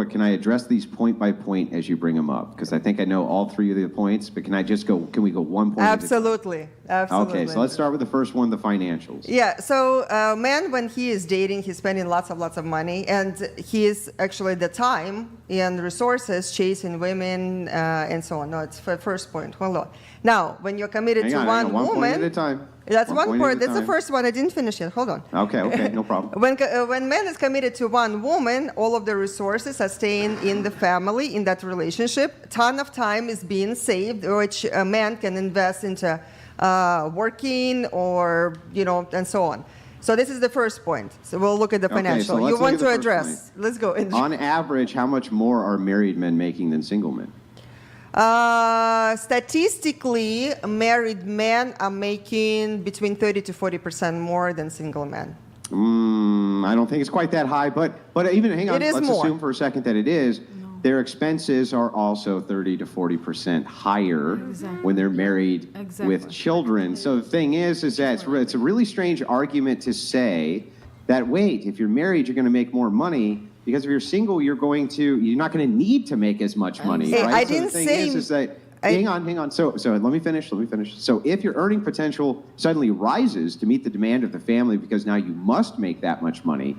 quick. Can I address these point by point as you bring them up? Because I think I know all three of the points, but can we go one point? Absolutely. Okay, so let's start with the first one, the financials. Yeah, so man, when he is dating, he's spending lots of money, and he is actually the time and resources chasing women and so on. No, it's the first point. Hold on. Now, when you're committed to one woman... point at a time. That's one point. That's the first one. I didn't finish it. Hold on. Okay, no problem. When man is committed to one woman, all of the resources are staying in the family, in that relationship. A ton of time is being saved, which a man can invest into working or, and so on. So this is the first point. So we'll look at the financial. So you want to address. Let's go. On average, how much more are married men making than single men? Statistically, married men are making between 30 to 40% more than single men. I don't think it's quite that high, but even hang on. Let's assume for a second that it is. Their expenses are also 30 to 40% higher when they're married with children. So the thing is that it's a really strange argument to say that, wait, if you're married, you're going to make more money. Because if you're single, you're not going to need to make as much money. Hey, right? I didn't say... is that, hang on. So let me finish. So if your earning potential suddenly rises to meet the demand of the family because now you must make that much money,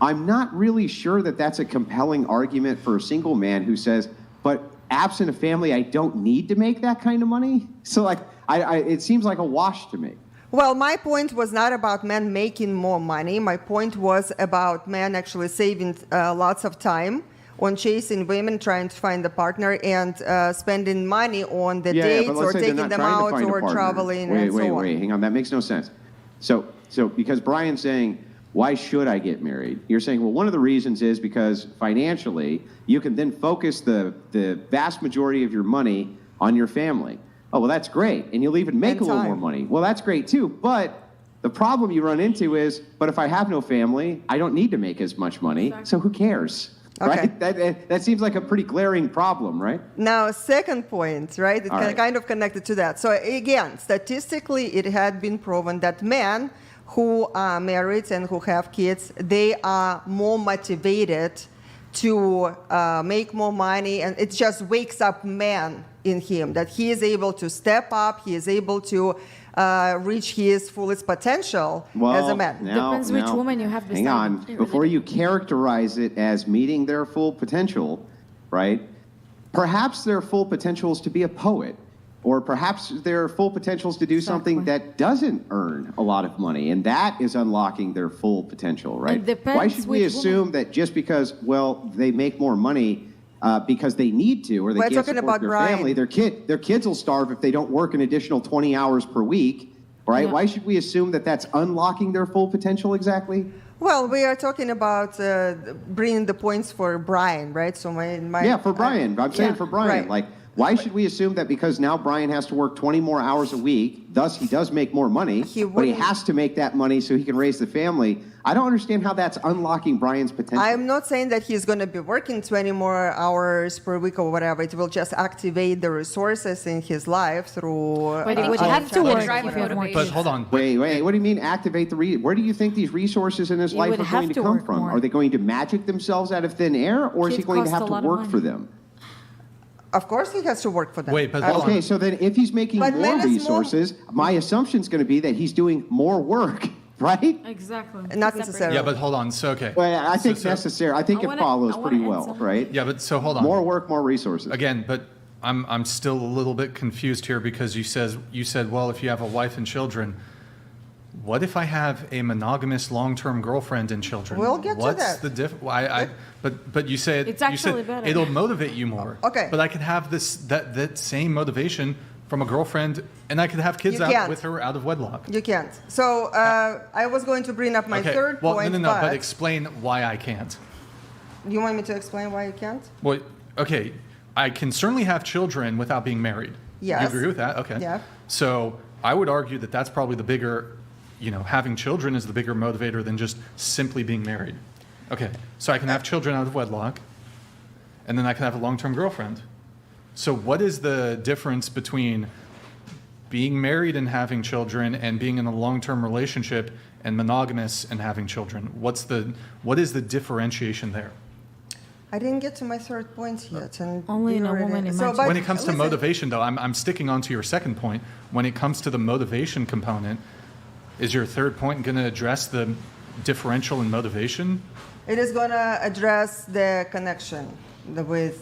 I'm not really sure that that's a compelling argument for a single man who says, but absent a family, I don't need to make that kind of money. So it seems like a wash to me. Well, my point was not about men making more money. My point was about men actually saving lots of time on chasing women, trying to find a partner, and spending money on the dates or taking them out or traveling and so on. Wait, hang on. That makes no sense. So because Brian's saying, why should I get married? You're saying, well, one of the reasons is because financially, you can then focus the vast majority of your money on your family. Oh, well, that's great. And you'll even make a little more money. Well, that's great, too. But the problem you run into is, but if I have no family, I don't need to make as much money. Exactly. So who cares? Okay. Right? That seems like a pretty glaring problem, right? Now, second point, right? It's kind of connected to that. So again, statistically, it had been proven that men who are married and who have kids, they are more motivated to make more money, and it just wakes up man in him, that he is able to step up, he is able to reach his fullest potential as a man. Depends which woman you have beside. Hang on, before you characterize it as meeting their full potential, right? Perhaps their full potential is to be a poet, or perhaps their full potential is to do something that doesn't earn a lot of money, and that is unlocking their full potential, right? Why should we assume that just because, they make more money because they need to, or they can't support their family, their kids will starve if they don't work an additional 20 hours per week, right? Yeah. Why should we assume that that's unlocking their full potential exactly? Well, we are talking about bringing the points for Brian, right? So for Brian. I'm saying for Brian, right. Why should we assume that because now Brian has to work 20 more hours a week, thus he does make more money, but he has to make that money so he can raise the family? I don't understand how that's unlocking Brian's potential. I'm not saying that he's going to be working 20 more hours per week or whatever. It will just activate the resources in his life through... But he would have to work if he had more kids. But hold on. Wait. What do you mean activate the... Where do you think these resources in his life are going to come from? Are they going to magic themselves out of thin air, or is he going to have to work for them? Of course he has to work for them. Wait, but okay, so then if he's making more resources, my assumption is going to be that he's doing more work, right? Exactly. Not necessarily. Yeah, but hold on. So, okay. Well, I think necessary. I think it follows pretty well, right? Yeah, but so hold on. More work, more resources. Again, but I'm still a little bit confused here because you said, well, if you have a wife and children, what if I have a monogamous long-term girlfriend and children? We'll get to that. What's the difference? But you said better. It'll motivate you more. Okay. But I could have that same motivation from a girlfriend, and I could have kids with her out of wedlock. You can't. So I was going to bring up my third point. No. But explain why I can't. You want me to explain why you can't? Well, okay. I can certainly have children without being married. Yes. You agree with that? Okay. Yeah. So I would argue that that's probably the bigger, having children is the bigger motivator than just simply being married. Okay, so I can have children out of wedlock, and then I can have a long-term girlfriend. So what is the difference between being married and having children and being in a long-term relationship and monogamous and having children? What is the differentiation there? I didn't get to my third point yet. And Only in a woman imagines. but When it comes to listen, motivation, though, I'm sticking on to your second point. When it comes to the motivation component, is your third point going to address the differential in motivation? it is going to address the connection with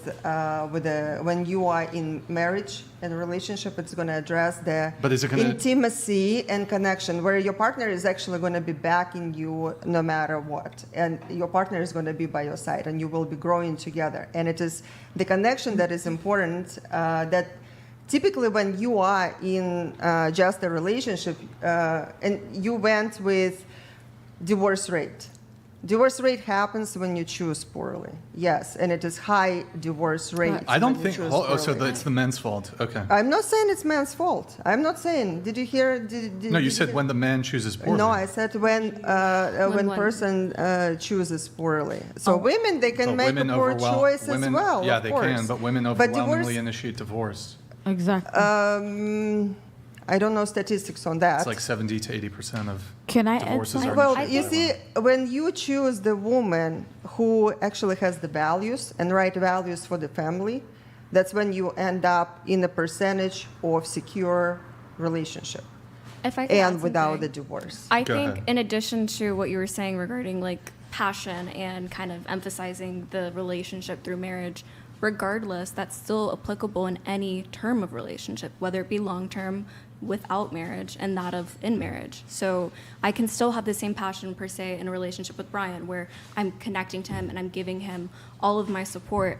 when you are in marriage and relationship. It's going to address the But is it gonna- intimacy and connection, where your partner is actually going to be backing you no matter what, and your partner is going to be by your side, and you will be growing together. And it is the connection that is important. That typically when you are in just a relationship, and you went with divorce rate. Divorce rate happens when you choose poorly. Yes, and it is high divorce rate. I don't when you think. choose So poorly. it's the men's fault. Okay. I'm not saying it's man's fault. I'm not saying. Did you hear? No, you did said when the man chooses poorly. No, I said when one. person chooses poorly. So women, they can But make a women poor overwhelm- choice women- as well. Yeah, of they course. can, but women But overwhelmingly divorce, initiate divorce. Exactly. I don't know statistics on that. It's like 70 to 80% of Can I add divorces something? are Well, initiated you by see, women. when you choose the woman who actually has the values and right values for the family, that's when you end up in a percentage of secure relationship If I could add and without something. the divorce. I Go think ahead. in addition to what you were saying regarding like passion and kind of emphasizing the relationship through marriage, regardless, that's still applicable in any term of relationship, whether it be long term, without marriage, and that of in marriage. So I can still have the same passion per se in a relationship with Brian, where I'm connecting to him and I'm giving him all of my support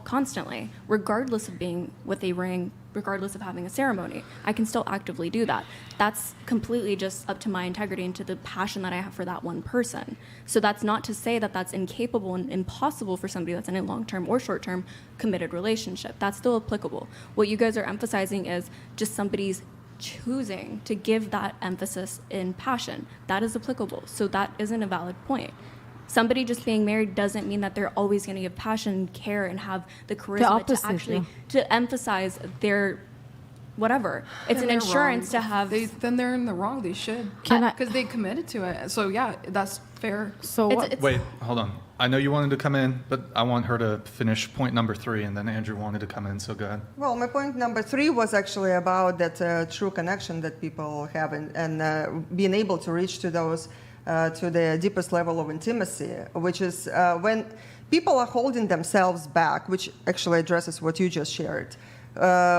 constantly, regardless of being with a ring, regardless of having a ceremony. I can still actively do that. That's completely just up to my integrity and to the passion that I have for that one person. So that's not to say that that's incapable and impossible for somebody that's in a long-term or short-term committed relationship. That's still applicable. What you guys are emphasizing is just somebody's choosing to give that emphasis in passion. That is applicable. So that isn't a valid point. Somebody just being married doesn't mean that they're always going to give passion, care, and have the charisma opposite, to actually yeah. to emphasize their whatever. It's Then an they're insurance wrong. to have. Then they're in the wrong. They should. Can I- Because they committed to it. So yeah, that's fair. So It's- what? it's- Wait, hold on. I know you wanted to come in, but I want her to finish point number 3, and then Andrew wanted to come in, so go ahead. Well, my point number 3 was actually about that true connection that people have and being able to reach to those, to the deepest level of intimacy, which is when people are holding themselves back, which actually addresses what you just shared.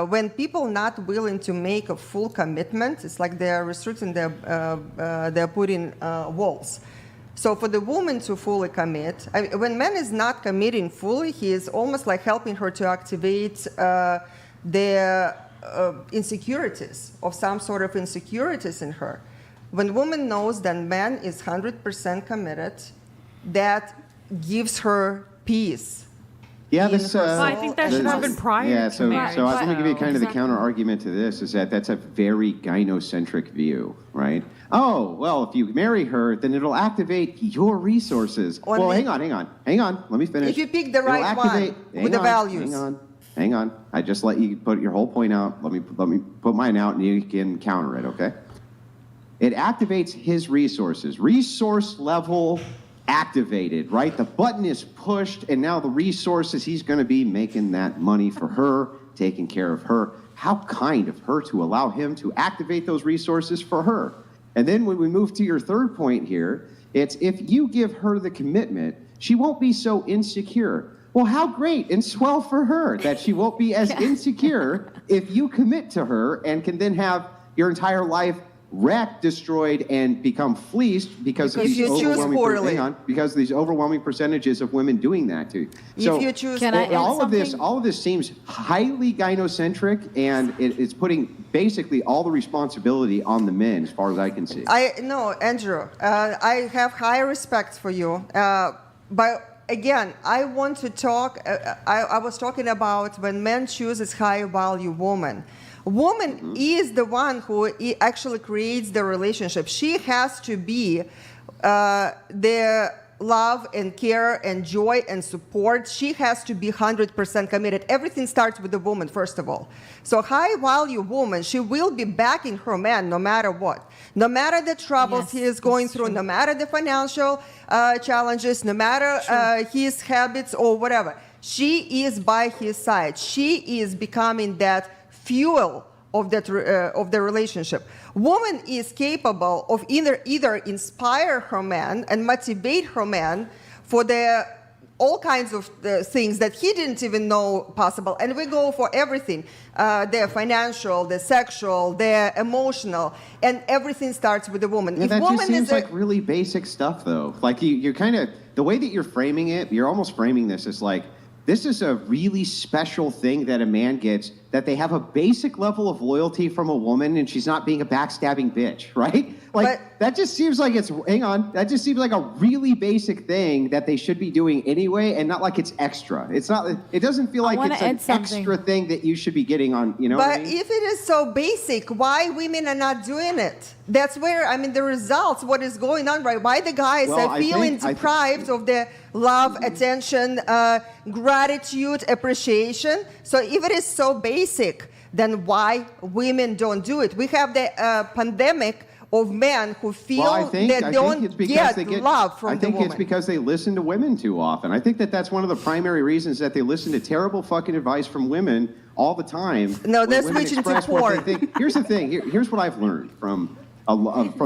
When people not willing to make a full commitment, it's like they're restricting they're putting walls. So for the woman to fully commit, when man is not committing fully, he is almost like helping her to activate their insecurities, of some sort of insecurities in her. When woman knows that man is 100% committed, that gives her peace. Yeah, in this. her Well, I soul think that and should her- happen prior Yeah, to so marriage. let me give you kind of the Exactly. counter argument to this is that that's a very gynocentric view, right? Oh, well, if you marry her, then it'll activate your resources. Only- Well, hang on. Let me finish. If you pick the It'll right one activate- with the values. Hang on. I just let you put your whole point out. Let me put mine out, and you can counter it, okay? It activates his resources. Resource level activated, right? The button is pushed, and now the resources, he's going to be making that money for her, taking care of her. How kind of her to allow him to activate those resources for her. And then when we move to your third point here, it's if you give her the commitment, she won't be so insecure. Well, how great and swell for her that she won't be as insecure if you commit to her and can then have your entire life wrecked, destroyed, and become fleeced because of If these you choose overwhelming poorly. because of these overwhelming percentages of women doing that to you. So If you choose Can I add all of this, something? all of this seems highly gynocentric, and it's putting basically all the responsibility on the men, as far as I can see. No, Andrew, I have high respect for you. But again, I want to talk, I was talking about when men chooses high value woman. Woman is the one who actually creates the relationship. She has to be the love and care and joy and support, she has to be 100% committed. Everything starts with the woman, first of all. So high-value woman, she will be backing her man no matter what. No matter the troubles he is going through, no matter the financial challenges, no matter his habits or whatever. She is by his side. She is becoming that fuel of the relationship. Woman is capable of either inspire her man and motivate her man for all kinds of things that he didn't even know possible. And we go for everything, the financial, the sexual, the emotional, and everything starts with the woman. Yeah, that just seems like really basic stuff, though. Like you're kind of, the way that you're framing it, you're almost framing this as like, this is a really special thing that a man gets, that they have a basic level of loyalty from a woman and she's not being a backstabbing bitch, right? Like, that just seems like that just seems like a really basic thing that they should be doing anyway, and not like it's extra. It doesn't feel like it's an extra thing that you should be getting on, you know what I mean? If it is so basic, why women are not doing it? That's where, the results, what is going on, right? Why the guys are feeling deprived of the love, attention, gratitude, appreciation. So if it is so basic, then why women don't do it? We have the pandemic of men who feel they don't get love from the woman. I think it's because they listen to women too often. I think that's one of the primary reasons that they listen to terrible fucking advice from women all the time. No, they're switching to porn. Here's the thing. Here's what I've learned from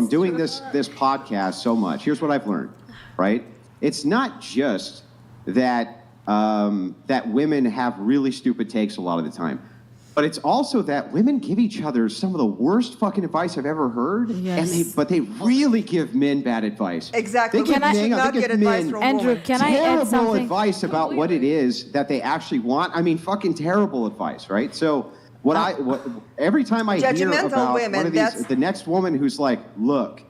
doing this podcast so much. Here's what I've learned, right? It's not just that that women have really stupid takes a lot of the time, but it's also that women give each other some of the worst fucking advice I've ever heard, but they really give men bad advice. Exactly. They give men Andrew, can I add something? terrible advice about what it is that they actually want. Fucking terrible advice, right? So every time I hear about women, one of these, the next woman who's like, look,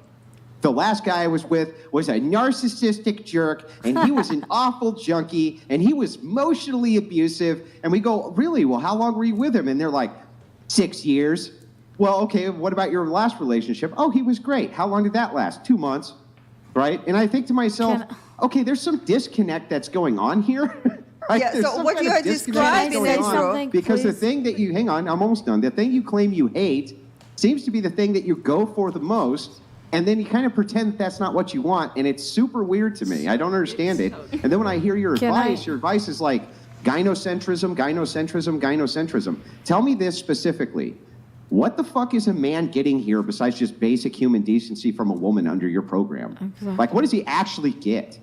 the last guy I was with was a narcissistic jerk, and he was an awful junkie, and he was emotionally abusive. And we go, really? Well, how long were you with him? And they're like, 6 years. Well, okay, what about your last relationship? Oh, he was great. How long did that last? 2 months, right? And I think to myself, okay, there's some disconnect that's going on here. Right? Yeah, so what you are describing is because the thing that you, hang on, I'm almost done. The thing you claim you hate seems to be the thing that you go for the most. And then you kind of pretend that that's not what you want, and it's super weird to me. I don't understand it. And then when I hear your advice is like gynocentrism. Tell me this specifically. What the fuck is a man getting here besides just basic human decency from a woman under your program? Exactly. Like, what does he actually get?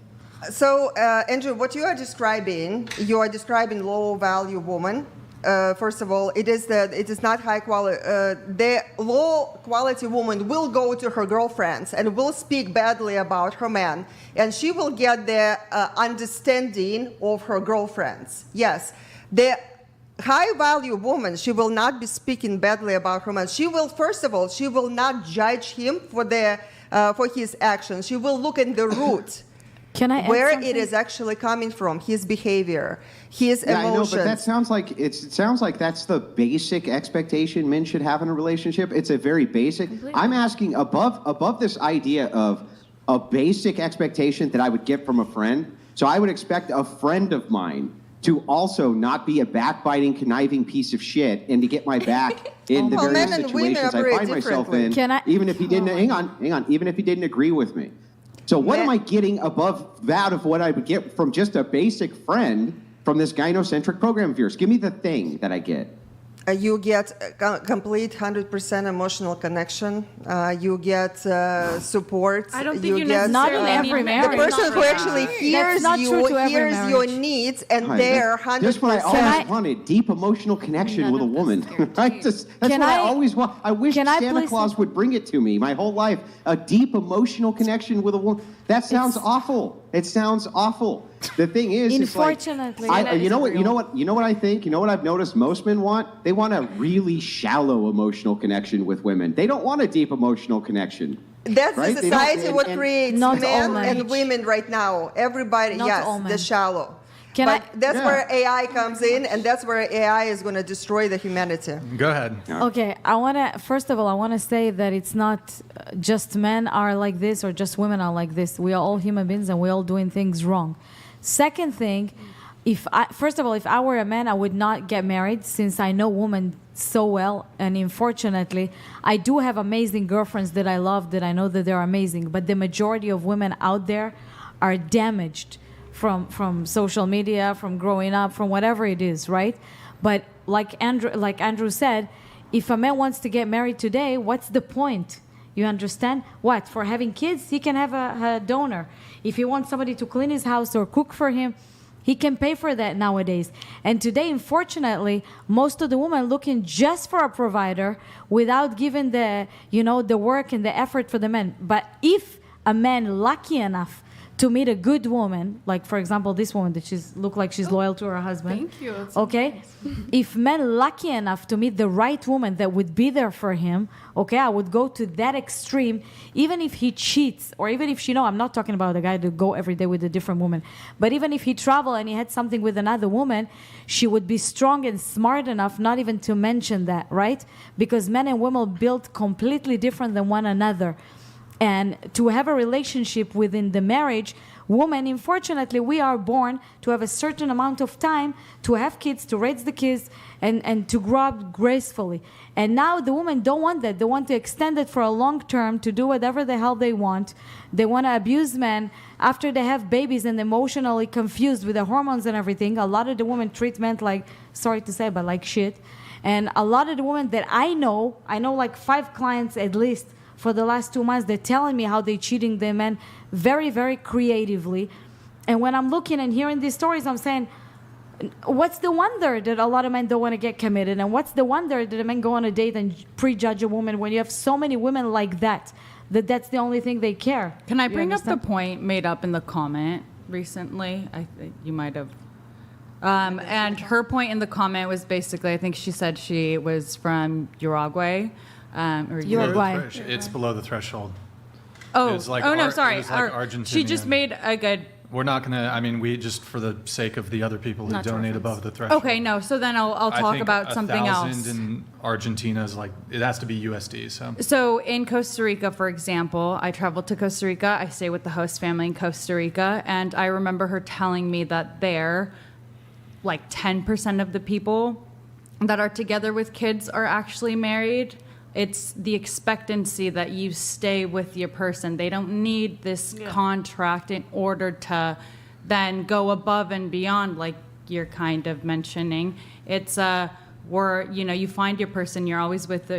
So, Andrew, what you are describing low-value woman. First of all, it is not high quality. The low-quality woman will go to her girlfriends and will speak badly about her man, and she will get the understanding of her girlfriends. Yes, the high-value woman, she will not be speaking badly about her man. She will, first of all, she will not judge him for his actions. She will look in the root. Can I add where something? It is actually coming from, his behavior, his emotions. I know, but that sounds like that's the basic expectation men should have in a relationship. It's a very basic. Completely. I'm asking above this idea of a basic expectation that I would get from a friend. So I would expect a friend of mine to also not be a backbiting, conniving piece of shit, and to get my back in the various situations I find myself in, even if he didn't. Hang on. Even if he didn't agree with me. So what am I getting above that of what I would get from just a basic friend from this gynocentric program of yours? Give me the thing that I get. You get complete 100% emotional connection. You get support. I don't think you you get Not in every the marriage. person who actually hears not true to every hears your marriage. needs, and they're 100%. That's what I always wanted, deep emotional connection with a woman. Right? That's what I always want. I wish Santa Claus would bring it to me my whole life, a deep emotional connection with a woman. That sounds awful. It sounds awful. The thing is, unfortunately, you know what I think? You know what I've noticed most men want? They want a really shallow emotional connection with women. They don't want a deep emotional connection. That's right? the society what creates Not men all and women right now. Everybody, Not all men. the shallow. Can but I? that's Yeah. where AI comes in, and that's where AI is going to destroy the humanity. Go ahead. Okay, first of all, I want to say that it's not just men are like this or just women are like this. We are all human beings and we're all doing things wrong. Second thing, first of all, if I were a man, I would not get married since I know women so well. And unfortunately, I do have amazing girlfriends that I love, that I know that they're amazing. But the majority of women out there are damaged from social media, from growing up, from whatever it is, right? But like Andrew said, if a man wants to get married today, what's the point? You understand? What? For having kids, he can have a donor. If he wants somebody to clean his house or cook for him, he can pay for that nowadays. And today, unfortunately, most of the women looking just for a provider without giving the work and the effort for the men. But if a man lucky enough to meet a good woman, like for example this woman that look like she's loyal to her husband. Thank you. That's so Okay, nice. if men lucky enough to meet the right woman that would be there for him, okay, I would go to that extreme, even if he cheats, or even if I'm not talking about a guy to go every day with a different woman, but even if he traveled and he had something with another woman, she would be strong and smart enough not even to mention that, right? Because men and women built completely different than one another. And to have a relationship within the marriage, women, unfortunately, we are born to have a certain amount of time to have kids, to raise the kids, and to grow up gracefully. And now the women don't want that. They want to extend it for a long term, to do whatever the hell they want. They want to abuse men after they have babies and emotionally confused with the hormones and everything. A lot of the women treat men like, sorry to say, but like shit. And a lot of the women that I know like 5 clients at least, for the last 2 months, they're telling me how they're cheating their men very, very creatively. And when I'm looking and hearing these stories, I'm saying, what's the wonder that a lot of men don't want to get committed? And what's the wonder that a man go on a date and prejudge a woman when you have so many women like that that's the only thing they care? Can I You bring up the understand? point made up in the comment recently? I think you might have. And her point in the comment was basically, I think she said she was from Uruguay. Or Uruguay. It's below the threshold. Oh, It was like no, Ar- sorry. it was like She just Argentinian. made a good. We're not gonna. I mean, we just for the sake of the other people who Not to donate reference. above the threshold. Okay, no. So then I'll I talk think about something 1,000 else. in Argentina is like it has to be USD. So So in Costa Rica, for example, I traveled to Costa Rica. I stay with the host family in Costa Rica, and I remember her telling me that there, like 10% of the people that are together with kids are actually married. It's the expectancy that you stay with your person. They don't need this contract in order to then go above and beyond, like you're kind of mentioning. It's where you find your person. You're always with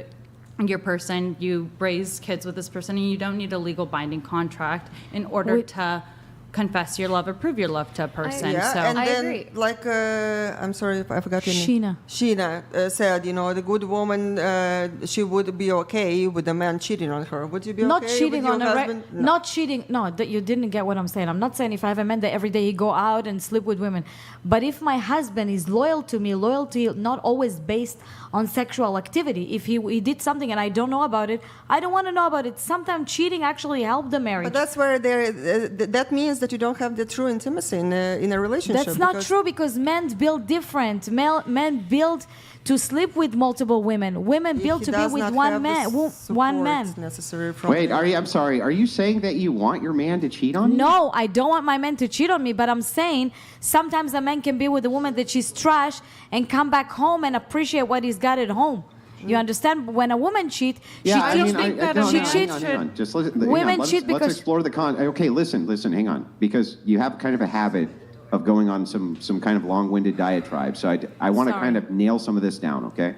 your person. You raise kids with this person, and you don't need a legal binding contract in order to confess your love or prove your love to a person. Yeah, so and I then agree. like I'm sorry if I forgot your name. Sheena said, the good woman, she would be okay with a man cheating on her. Would you be Not okay cheating with on your a husband? No. not cheating. No, that you didn't get what I'm saying. I'm not saying if I have a man that every day he go out and sleep with women, but if my husband is loyal to me, loyalty not always based on sexual activity. If he did something and I don't know about it, I don't want to know about it. Sometimes cheating actually helped the marriage. But that's where that means that you don't have the true intimacy in a relationship. That's not because- true because men build different. Men build to sleep with multiple women. Women build He to be does with not one have the man. One support man. necessary from Wait, I'm sorry. Are you saying that you want your man to cheat on you? No, I don't want my man to cheat on me, but I'm saying sometimes a man can be with a woman that she's trash and come back home and appreciate what he's got at home. You understand? When a woman cheats, Yeah, I mean, think that no, a no, man hang on, hang on. Just listen. hang Women on. Let's, cheat let's because- explore the Okay, listen, hang on, because you have kind of a habit of going on some kind of long-winded diatribe. So I want to Sorry. kind of nail some of this down, okay?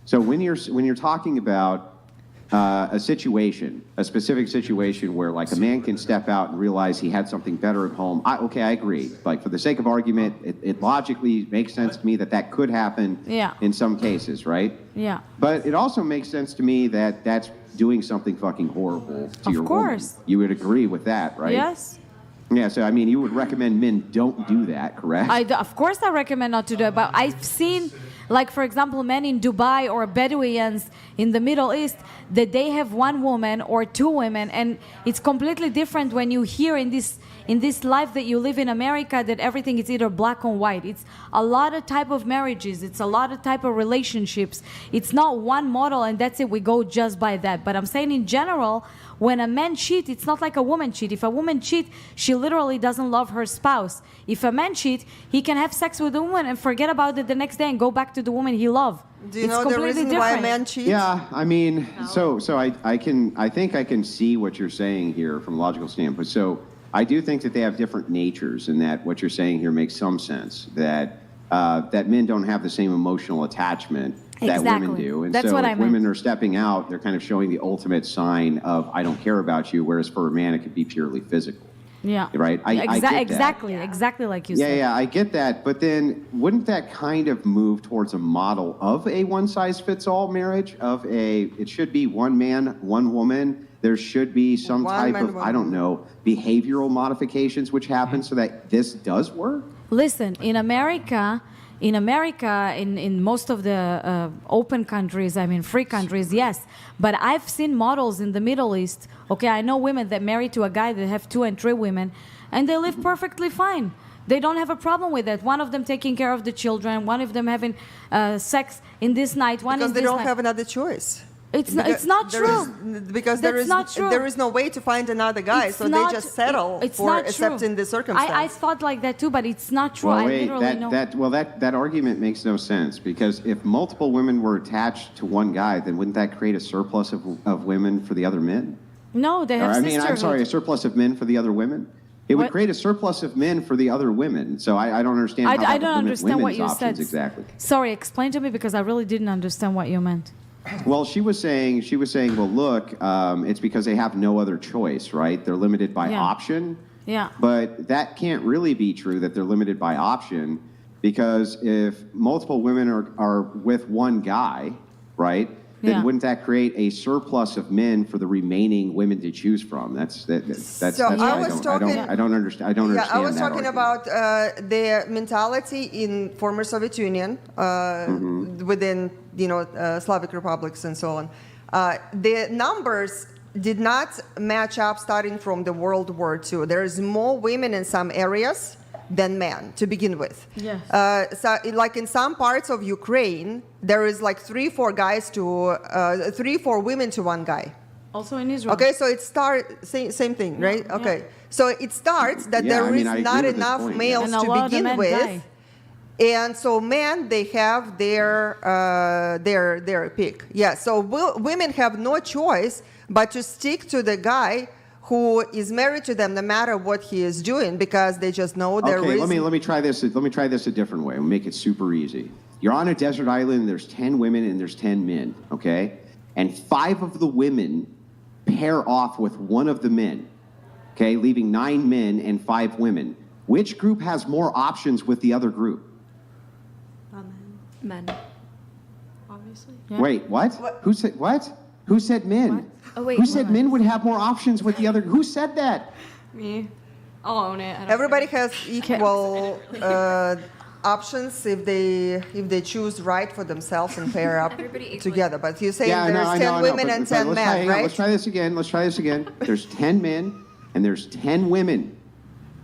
So when you're talking about a specific situation where like a man can step out and realize he had something better at home, I agree. Like for the sake of argument, it logically makes sense to me that could happen Yeah. in some cases, right? Yeah. But it also makes sense to me that that's doing something fucking horrible to Of your course. woman. You would agree with that, right? Yes. Yeah, so I mean, you would recommend men don't do that, correct? Of course, I recommend not to do it. But I've seen, like for example, men in Dubai or Bedouins in the Middle East, that they have one woman or two women, and it's completely different when you hear in in this life that you live in America, that everything is either black or white. It's a lot of type of marriages. It's a lot of type of relationships. It's not one model and that's it. We go just by that. But I'm saying in general, when a man cheat, it's not like a woman cheat. If a woman cheat, she literally doesn't love her spouse. If a man cheat, he can have sex with a woman and forget about it the next day and go back to the woman he loved. Do you know the reason why a man cheats? Yeah, I mean, so I think I can see what you're saying here from a logical standpoint. So I do think that they have different natures, and that what you're saying here makes some sense. That that men don't have the same emotional attachment that women do, and that's so what if I meant. women are stepping out, they're kind of showing the ultimate sign of I don't care about you. Whereas for a man, it could be purely physical. Yeah. Right. I get that. Exactly like you said. Yeah, I get that. But then wouldn't that kind of move towards a model of a one-size-fits-all marriage? It should be one man, one woman. There should be some type of, I don't know, behavioral modifications which happen so that this does work? Listen, in America, in most of the open countries, I mean free countries, yes. But I've seen models in the Middle East. Okay, I know women that marry to a guy that have 2 and 3 women, and they live perfectly fine. They don't have a problem with that. One of them taking care of the children, one of them having sex in this night, one because in they this don't night. have another choice. It's not true. Because That's not true. there is no way to find another guy, It's so not- they just settle it's for not true. accepting the circumstance. I thought like that too, but it's not true. Well, I wait, literally know. that argument makes no sense, because if multiple women were attached to one guy, then wouldn't that create a surplus of women for the other men? No, they have Or, I mean, I'm sisterhood. sorry, a surplus of men for the other women? It would What? create a surplus of men for the other women. So I don't understand how I that would don't limit understand what women's you options said. exactly. Sorry, explain to me because I really didn't understand what you meant. Well, she was saying, well, look, it's because they have no other choice, right? They're limited by Yeah. option. Yeah. But that can't really be true that they're limited by option, because if multiple women are with one guy, right? Then Yeah. wouldn't that create a surplus of men for the remaining women to choose from? That's So what I was talking- I don't understand. I don't Yeah, understand I was that talking argument. about the mentality in former Soviet Union, within Slavic republics and so on. The numbers did not match up starting from the World War II. There is more women in some areas than men to begin with. Yes. So, like in some parts of Ukraine, there is like 3-4 women to one guy. Also in Israel. Okay, so it starts same thing, right? Yeah. Okay, so it starts that Yeah, there I mean, is I agree not with this enough point, yeah. males And a to lot of the begin men with, die. and so men they have their pick. Yeah, so women have no choice but to stick to the guy who is married to them, no matter what he is doing, because they just know there Okay, is. let me try this. Let me try this a different way. We'll make it super easy. You're on a desert island. There's 10 women and there's 10 men. Okay, and 5 of the women pair off with one of the men. Okay, leaving 9 men and 5 women. Which group has more options with the other group? Men. Obviously. Yeah. Wait, what? Who said what? Who said men? Oh, wait, Who hold said on. men would have more options with the other? Who said that? Me. I'll own it. I don't Everybody care. has equal options if they choose right for themselves and pair up Everybody equally. together. But you're saying Yeah, I there's know, 10 women but- and but 10 let's men, try, hang on, right? Let's try this again. Let's try this again. There's 10 men and there's 10 women.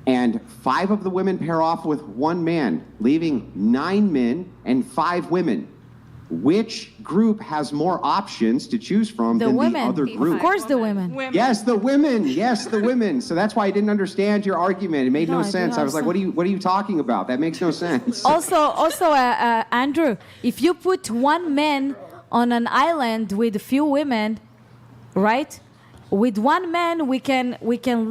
And 5 of the women pair off with 1 man, leaving 9 men and 5 women. Which group has more options to choose from The than women. the other Of group? course the women. Yes, the women. Yes, the women. So that's why I didn't understand your argument. It made No, no I do sense. I was like, understand. what are you talking about? That makes no sense. Also, Andrew, if you put one man on an island with a few women, right? With one man, we can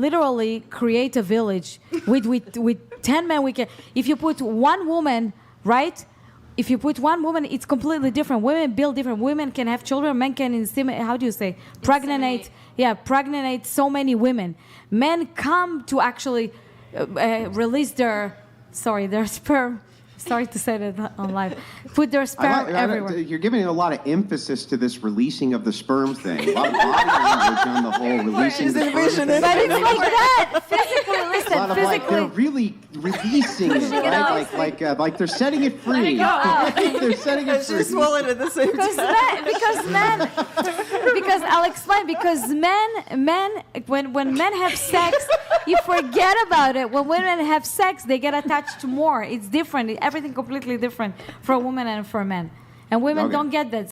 literally create a village. With 10 men, we can. If you put one woman, right? If you put one woman, it's completely different. Women build different. Women can have children. Men can inseminate. How do you say? Pregnate. Yeah, pregnate so many women. Men come to actually release their sperm. Sorry to say that on live. Put their sperm everywhere. You're giving a lot of emphasis to this releasing of the sperm thing. A lot of body language on the whole releasing the sperm thing. But it's like that. Physically, A lot listen, of like, they're physically. releasing it, right? Like they're setting it free. They're setting it free. She swallowed at the same time. Because I'll explain. Because men, when men have sex, you forget about it. When women have sex, they get attached to more. It's different. Everything completely different for a woman and for men. And women don't get that.